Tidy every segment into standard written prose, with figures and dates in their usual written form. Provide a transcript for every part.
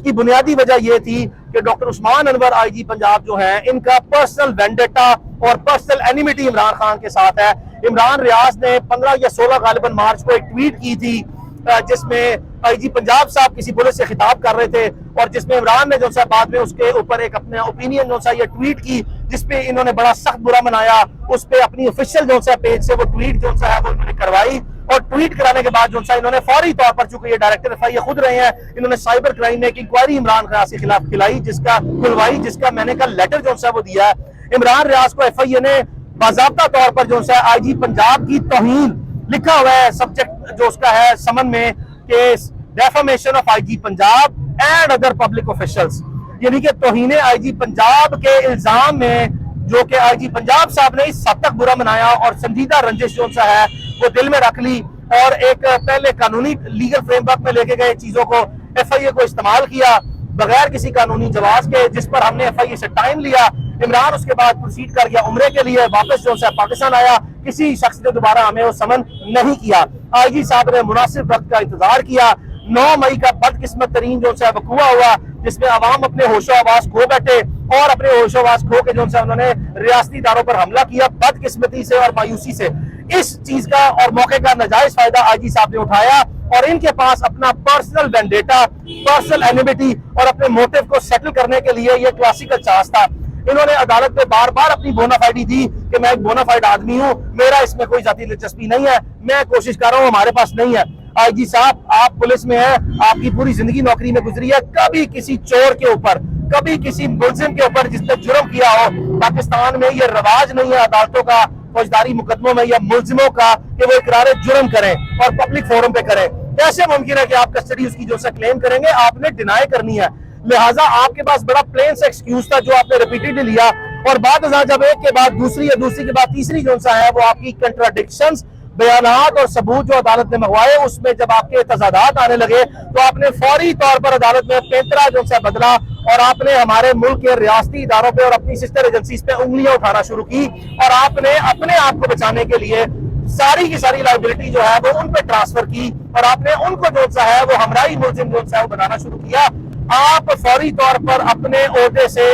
की बुनियादी वजह यह थी कि डॉक्टर उस्मान अनवर आईजी पंजाब जो है, इनका पर्सनल वेंडेटा और पर्सनल एनिमिटी इमरान खान के साथ है। इमरान रियाज ने 15 या 16 गालिबन मार्च को एक ट्वीट की थी जिसमें आईजी पंजाब साहब किसी पुलिस से खिताब कर रहे थे और जिसमें इमरान ने जो सा बाद में उसके ऊपर एक अपना ओपिनियन जो सा ये ट्वीट की, जिसपे इन्होंने बड़ा सख्त बुरा मनाया। उस पे अपनी ऑफिशियल जो सा पेज से वो ट्वीट जो सा है वो इन्होंने करवाई और ट्वीट कराने के बाद जो सा इन्होंने फौरी तौर पर, चूंकि ये डायरेक्टर एफआईए खुद रहे हैं, इन्होंने साइबर क्राइम में एक इंक्वायरी इमरान खान के खिलाफ खुलवाई, जिसका मैंने कल लेटर जो सा वो दिया है। इमरान रियाज को एफआईए ने बाज़ाब्ता तौर पर जो सा आईजी पंजाब की तौहीन लिखा हुआ है, सब्जेक्ट जो उसका है समन में, case defamation of IG Punjab and other public officials, यानी कि तौहीन आईजी पंजाब के इल्जाम में जो कि आईजी पंजाब साहब ने इस हद तक बुरा मनाया और संजीदा रंजिश जो सा है वो दिल में रख ली और एक पहले कानूनी लीगल फ्रेमवर्क में लेके गए चीजों को एफआईए को इस्तेमाल किया बगैर किसी कानूनी जवाब के, जिस पर हमने एफआईए से टाइम लिया। इमरान उसके बाद प्रोसीड कर गया उम्रे के लिए, वापस जो है पाकिस्तान आया, किसी शख्स ने दोबारा हमें वो समन नहीं किया। आईजी साहब ने मुनासिब वक्त का इंतजार किया। 9 मई का बदकिस्मत तरीन जो है वकूआ हुआ, जिसमें अवाम अपने होशो आवाज खो बैठे और अपने होशो आवाज खो के जो है उन्होंने रियासती इदारों पर हमला किया बदकिस्मती से और मायूसी से। इस चीज का और मौके का नाजायज फायदा आईजी साहब ने उठाया और इनके पास अपना पर्सनल वेंडेटा, पर्सनल एनिमिटी और अपने मोटिव को सेटल करने के लिए यह क्लासिकल चांस था। इन्होंने अदालत में बार बार अपनी बोनाफाइडी दी कि मैं एक बोनाफाइड आदमी हूं, मेरा इसमें कोई जाती दिलचस्पी नहीं है, मैं कोशिश कर रहा हूं, हमारे पास नहीं है। आईजी साहब, आप पुलिस में हैं, आपकी पूरी जिंदगी नौकरी में गुजरी है, कभी किसी चोर के ऊपर, कभी किसी मुलजिम के ऊपर जिसने जुर्म किया हो, पाकिस्तान में ये रवाज नहीं है अदालतों का, फौजदारी मुकदमों में या मुलजिमों का, कि वो इकरार जुर्म करें और पब्लिक फोरम पे करें। कैसे मुमकिन है कि आप कस्टडी उसकी जो सा क्लेम करेंगे? आपने डिनाई करनी है। लिहाजा आपके पास बड़ा प्लेन सा एक्सक्यूज था जो आपने रिपीटेडली लिया और बाद जब एक के बाद दूसरी या दूसरी के बाद तीसरी जो सा है वो आपकी कंट्राडिक्शंस, बयानात और सबूत जो अदालत ने मंगवाए, उसमें जब आपके तजादात आने लगे तो आपने फौरी तौर पर अदालत में पैंतरा जो सा बदला और आपने हमारे मुल्क के रियासती इदारों पे और अपनी सिस्टर एजेंसीज पे उंगलियां उठाना शुरू की और आपने अपने आप को बचाने के लिए सारी की सारी लाइबिलिटी जो है वो उन पे ट्रांसफर की और आपने उनको जो सा है वो हमराही मुलजिम जो सा है वो बनाना शुरू किया। आप फौरी तौर पर अपने ओहदे से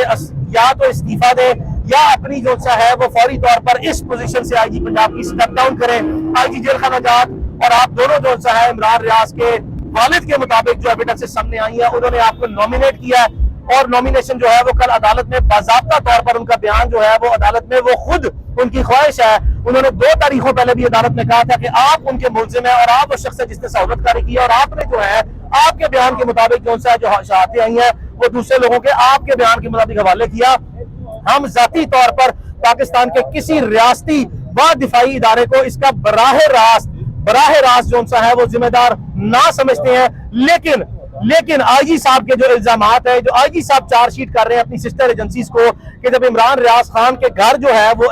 या तो इस्तीफा दें या अपनी जो सा है वो फौरी तौर पर इस पोजीशन से आईजी पंजाब की स्टेप डाउन करें। आईजी जेल खाना जात और आप दोनों जो सा है इमरान रियाज के वालिद के मुताबिक जो एविडेंस सामने आई है, उन्होंने आपको नॉमिनेट किया है और नॉमिनेशन जो है वो कल अदालत में बाज़ाब्ता तौर पर उनका बयान जो है वो अदालत में, वो खुद उनकी ख्वाहिश है, उन्होंने 2 तारीखों पहले भी अदालत में कहा था कि आप उनके मुलजिम है और आप उस शख्स है जिसने सहूलतकारी की और आपने जो है आपके बयान के मुताबिक जो शहादतें आई है वो दूसरे लोगों के आपके बयान के मुताबिक हवाले किया। हम जाती तौर पर पाकिस्तान के किसी रियासती व दिफाई इदारे को इसका बराह रास्त जो सा है वो जिम्मेदार ना समझते हैं। लेकिन आईजी साहब के जो इल्जामात है, जो आईजी साहब चार्जशीट कर रहे हैं अपनी सिस्टर एजेंसीज को, कि जब इमरान रियाज खान के घर जो है वो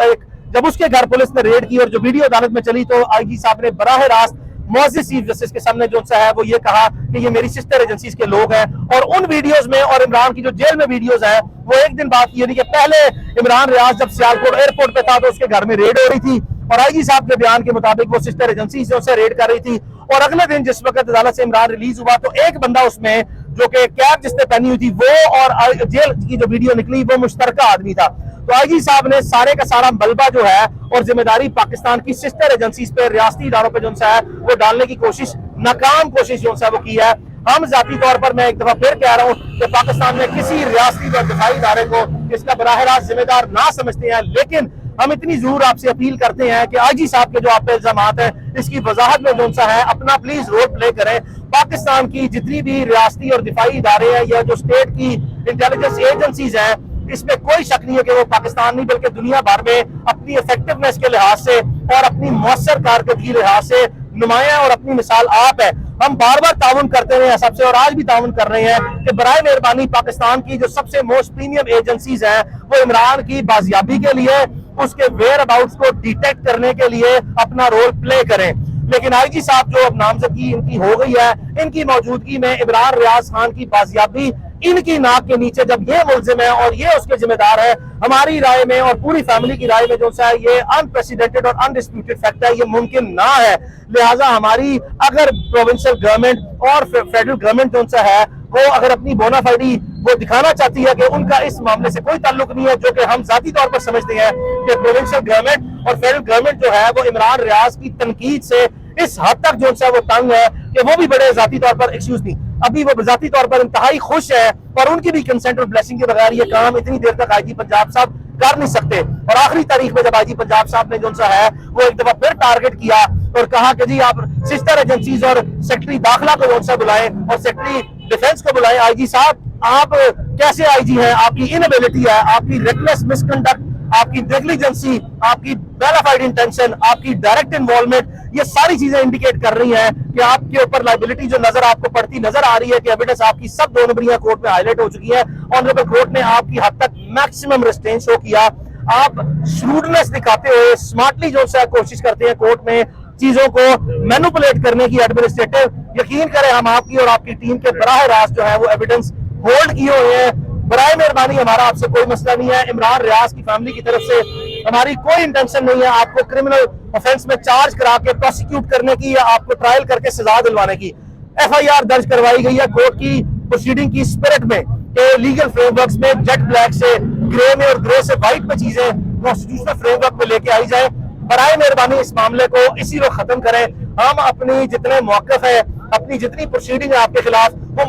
जब उसके घर पुलिस ने रेड की और जो वीडियो अदालत में चली तो आईजी साहब ने बराह रास्त मुअज़्ज़िज़ चीफ जस्टिस के सामने जो सा है वो ये कहा कि ये मेरी सिस्टर एजेंसीज के लोग हैं और उन वीडियोस में और इमरान की जो जेल में वीडियोस है वो एक दिन बाद, यानी कि पहले इमरान रियाज जब सियालकोट एयरपोर्ट पे था तो उसके घर में रेड हो रही थी और आईजी साहब के बयान के मुताबिक वो सिस्टर एजेंसी जो से रेड कर रही थी और अगले दिन जिस वक्त अदालत से इमरान रिलीज हुआ तो एक बंदा उसमें जो कि कैप जिसने पहनी हुई थी वो और जेल की जो वीडियो निकली वो मुश्तरका आदमी था। तो आईजी साहब ने सारे का सारा मलबा जो है और जिम्मेदारी पाकिस्तान की सिस्टर एजेंसीज पे, रियासती इदारों पे जो है वो डालने की कोशिश, नाकाम कोशिश जो है वो की है। हम जाती तौर पर मैं एक दफा फिर कह रहा हूँ कि पाकिस्तान में किसी रियासती व दिफाई इदारे को इसका बराह रास्त जिम्मेदार ना समझते हैं, लेकिन हम इतनी जरूर आपसे अपील करते हैं कि आईजी साहब के जो आप पे इल्जामात है इसकी वजाहत में जो सा है अपना प्लीज रोल प्ले करें। पाकिस्तान की जितनी भी रियासती और दिफाई इदारे हैं या जो स्टेट की इंटेलिजेंस एजेंसीज हैं, इसमें कोई शक नहीं है कि वो पाकिस्तान नहीं बल्कि दुनिया भर में अपनी इफेक्टिवनेस के लिहाज से और अपनी मौसर कारकर्दगी के लिहाज से नुमाया और अपनी मिसाल आप है। हम बार बार ताउन करते रहे हैं सबसे और आज भी ताउन कर रहे हैं कि बराए मेहरबानी पाकिस्तान की जो सबसे मोस्ट प्रीमियम एजेंसीज हैं वो इमरान की बाजियाबी के लिए, उसके वेयर अबाउट्स को डिटेक्ट करने के लिए अपना रोल प्ले करें। लेकिन आईजी साहब जो अब नामजदगी इनकी हो गई है, इनकी मौजूदगी में इमरान रियाज खान की बाजियाबी इनकी नाक के नीचे जब ये मुलजिम है और ये उसके जिम्मेदार है, हमारी राय में और पूरी फैमिली की राय में जो सा है ये अनप्रेसिडेंटेड और अनडिस्प्यूटेड फैक्ट है, ये मुमकिन ना है। लिहाजा हमारी अगर प्रोविंशियल गवर्नमेंट और फेडरल गवर्नमेंट जो सा है को अगर अपनी बोनाफाइडी वो दिखाना चाहती है कि उनका इस मामले से कोई ताल्लुक नहीं है, जो कि हम जाती तौर पर समझते हैं कि प्रोविंशियल गवर्नमेंट और फेडरल गवर्नमेंट जो है वो इमरान रियाज की तनकीद से इस हद तक जो है वो तंग है कि वो भी बड़े जाती तौर पर एक्सक्यूज नहीं, अभी वो जाती तौर पर इंतहाई खुश है और उनकी भी कंसेंट और ब्लेसिंग के बगैर ये काम इतनी देर तक आईजी पंजाब साहब कर नहीं सकते। और आखिरी तारीख में जब आईजी पंजाब साहब ने जो सा है वो एक दफा फिर टारगेट किया और कहा कि जी आप सिस्टर एजेंसीज और सेक्रेटरी दाखिला को जो सा बुलाएं और सेक्रेटरी डिफेंस को बुलाएं। आईजी साहब आप कैसे आईजी हैं, आपकी इनएबिलिटी है, आपकी रेकलेस मिसकंडक्ट, आपकी नेग्लिजेंसी, आपकी बेलाफाइड इंटेंशन, आपकी डायरेक्ट इन्वॉल्वमेंट, ये सारी चीजें इंडिकेट कर रही हैं कि आपके ऊपर लाइबिलिटी जो नजर आपको पड़ती नजर आ रही है कि एविडेंस आपकी सब 2 नंबरियां कोर्ट में हाईलाइट हो चुकी है। ऑनरेबल कोर्ट ने आपकी हद तक मैक्सिमम रेस्ट्रेंट शो किया। आप श्रूडनेस दिखाते हुए स्मार्टली जो है कोशिश करते हैं कोर्ट में चीजों को मैनिपुलेट करने की एडमिनिस्ट्रेटिव। यकीन करें हम आपकी और आपकी टीम के बराह रास्त जो है वो एविडेंस होल्ड किए हुए हैं। बराए मेहरबानी हमारा आपसे कोई मसला नहीं है। इमरान रियाज की फैमिली की तरफ से हमारी कोई इंटेंशन नहीं है आपको क्रिमिनल ऑफेंस में चार्ज करा के प्रोसिक्यूट करने की या आपको ट्रायल करके सजा दिलवाने की। एफआईआर दर्ज करवाई गई है कोर्ट की प्रोसीडिंग की स्पिरिट में कि लीगल फ्रेमवर्क्स में जेट ब्लैक से ग्रे में और ग्रे से व्हाइट में चीजें कॉन्स्टिट्यूशनल फ्रेमवर्क में लेके आई जाए। बराए मेहरबानी इस मामले को इसी वक्त खत्म करें। हम अपनी जितने मौकफ है, अपनी जितनी प्रोसीडिंग है आपके खिलाफ, वो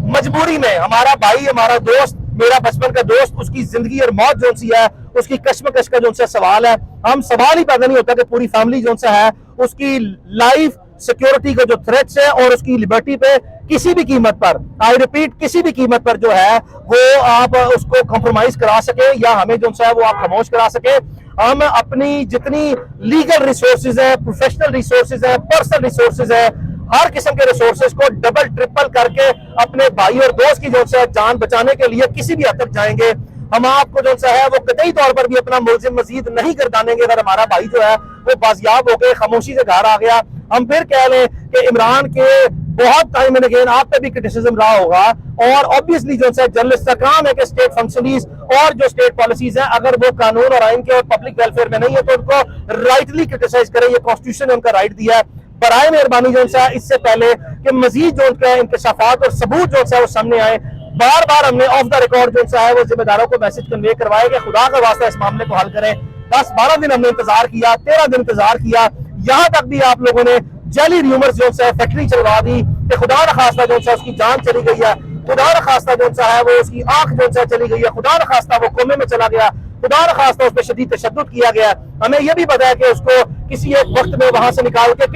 मजबूरी में हमारा भाई, हमारा दोस्त, मेरा बचपन का दोस्त, उसकी जिंदगी और मौत जो सी है, उसकी कश्मकश का जो सवाल है, हम सवाल ही पैदा नहीं होता कि पूरी फैमिली जो है उसकी लाइफ सिक्योरिटी का जो थ्रेट्स है और उसकी लिबर्टी पे किसी भी कीमत पर, आई रिपीट, किसी भी कीमत पर जो है वो आप उसको कॉम्प्रोमाइज करा सके या हमें जो है वो आप खामोश करा सके। हम अपनी जितनी लीगल रिसोर्सेज है, प्रोफेशनल रिसोर्सेज है, पर्सनल रिसोर्सेज है, हर किस्म के रिसोर्सेज को डबल ट्रिपल करके अपने भाई और दोस्त की जो है जान बचाने के लिए किसी भी हद तक जाएंगे। हम आपको जो है वो कतई तौर पर भी अपना मुलजिम मजीद नहीं करदानेंगे। अगर हमारा भाई जो है वो बाजियाब होकर खामोशी से घर आ गया, हम फिर कह लें कि इमरान के बहुत टाइम एंड अगेन आप पे भी क्रिटिसिज्म रहा होगा और ऑब्वियसली जो है जर्नलिस्ट का काम है कि स्टेट फंक्शनरीज और जो स्टेट पॉलिसीज हैं अगर वो कानून और आइन के और पब्लिक वेलफेयर में नहीं है तो उनको राइटली क्रिटिसाइज करें। ये कॉन्स्टिट्यूशन ने उनका राइट दिया है। बराए मेहरबानी जो है इससे पहले कि मजीद जो उनका इंकशाफात और सबूत जो है वो सामने आए, बार बार हमने ऑफ द रिकॉर्ड जो है वो जिम्मेदारों को मैसेज कन्वे करवाया कि खुदा का वास्ता इस मामले को हल करें। 10-12 दिन हमने इंतजार किया, 13 दिन इंतजार किया, यहाँ तक भी आप लोगों ने जाली र्यूमर्स जो है फैक्ट्री चलवा दी कि खुदा न खास्ता जो है उसकी जान चली गई है, खुदा न खास्ता जो है वो उसकी आंख जो है चली गई है, खुदा न खास्ता वो कोमे में चला गया, खुदा न खास्ता उस पर शदीद तशद्दुद किया गया। हमें यह भी पता है कि उसको किसी एक वक्त में वहां से निकाल के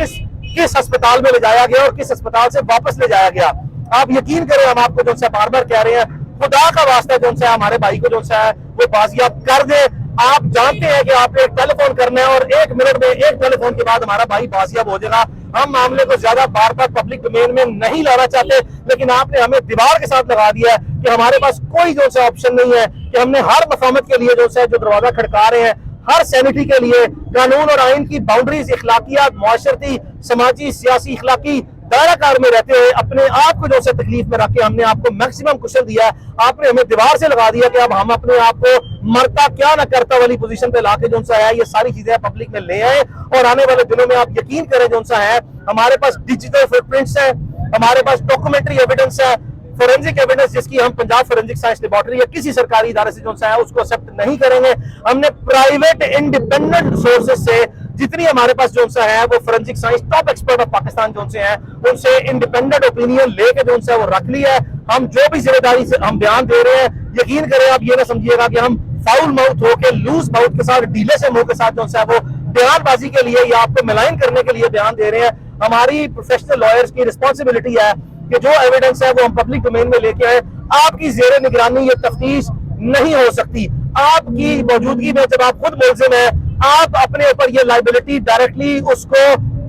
किस अस्पताल में ले जाया गया और किस अस्पताल से वापस ले जाया गया। आप यकीन करें, हम आपको जो है बार बार कह रहे हैं, खुदा का वास्ता जो है हमारे भाई को जो है वो बाजियाब कर दे। आप जानते हैं कि आपने एक टेलीफोन करना है और 1 मिनट में एक टेलीफोन के बाद हमारा भाई बाजियाब हो जाएगा। हम मामले को ज्यादा बार बार पब्लिक डोमेन में नहीं लाना चाहते, लेकिन आपने हमें दीवार के साथ लगा दिया है कि हमारे पास कोई जो है ऑप्शन नहीं है कि हमने हर मफामत के लिए जो है जो दरवाजा खड़का रहे हैं, हर सैनिटी के लिए कानून और आइन की बाउंड्रीज, इखलाकियात, मुआशरती, समाजी, सियासी, इखलाकी दायराकार में रहते हुए अपने आप को जो है तकलीफ में रख के हमने आपको मैक्सिमम कुशन दिया है। आपने हमें दीवार से लगा दिया कि अब हम अपने आप को मरता क्या न करता वाली पोजीशन पे लाके जो है ये सारी चीजें पब्लिक में ले आए। और आने वाले दिनों में आप यकीन करें जो है हमारे पास डिजिटल फुटप्रिंट्स है, हमारे पास डॉक्यूमेंट्री एविडेंस है, फोरेंसिक एविडेंस जिसकी हम पंजाब फोरेंसिक साइंस लेबोरेटरी या किसी सरकारी इदारे से जो है उसको एक्सेप्ट नहीं करेंगे। हमने प्राइवेट इंडिपेंडेंट सोर्सेज से जितनी हमारे पास जो है वो forensic science top expert of Pakistan जो से हैं उनसे इंडिपेंडेंट ओपिनियन लेके जो है वो रख लिया है। हम जो भी जिम्मेदारी से हम बयान दे रहे हैं, यकीन करें आप ये ना समझिएगा कि हम फाउल माउथ होके, लूज माउथ के साथ, ढीले से मुंह के साथ जो है वो बयानबाजी के लिए या आपको मिलाइन करने के लिए बयान दे रहे हैं। हमारी प्रोफेशनल लॉयर्स की रिस्पॉन्सिबिलिटी है कि जो एविडेंस है वो हम पब्लिक डोमेन में लेके आए। आपकी जेर निगरानी ये तफ्तीश नहीं हो सकती। आपकी मौजूदगी में जब आप खुद मुलजिम है, आप अपने ऊपर ये लाइबिलिटी डायरेक्टली उसको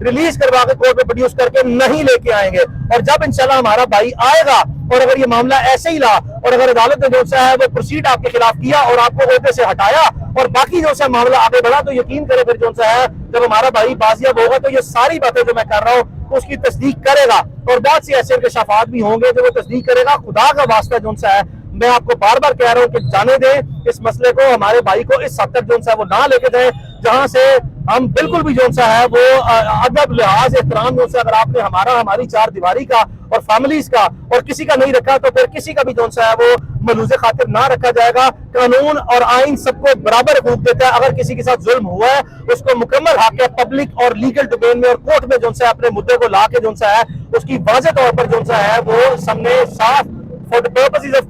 रिलीज करवा के कोर्ट में प्रोड्यूस करके नहीं लेके आएंगे। और जब इंशाल्लाह हमारा भाई आएगा और अगर ये मामला ऐसे ही रहा और अगर अदालत ने जो है वो प्रोसीड आपके खिलाफ किया और आपको ओहदे से हटाया और बाकी जो है मामला आगे बढ़ा, तो यकीन करें फिर जो है जब हमारा भाई बाजियाब होगा तो ये सारी बातें जो मैं कर रहा हूँ उसकी तस्दीक करेगा और बहुत सी ऐसे इंकशाफात भी होंगे जो वो तस्दीक करेगा। खुदा का वास्ता जो है मैं आपको बार बार कह रहा हूं कि जाने दें इस मसले को, हमारे भाई को इस हद तक जो है वो ना लेके जाए जहां से हम बिल्कुल भी जो है वो अदब, लिहाज, एहतराम जो है अगर आपने हमारी चार दीवारी का और फैमिलीज का और किसी का नहीं रखा तो फिर किसी का भी जो सा है वो मलूज़े खातिर ना रखा जाएगा। कानून और आइन सबको बराबर हकूक देता है। अगर किसी के साथ जुल्म हुआ है उसको मुकम्मल हक है पब्लिक और लीगल डोमेन में और कोर्ट में जो सा अपने मुद्दे को ला के जो सा है उसकी वाज़ेह तौर पर जो सा है वो सामने साफ for the purposes of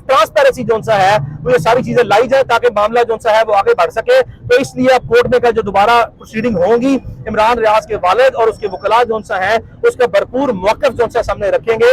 transparency जो सा है वो ये सारी चीजें लाई जाए ताकि मामला जो सा है वो आगे बढ़ सके। तो इसलिए अब कोर्ट में कल जो दोबारा प्रोसीडिंग होंगी इमरान रियाज के वालिद और उसके वकला जो सा है उसका भरपूर मौक़िफ़ जो सा सामने रखेंगे।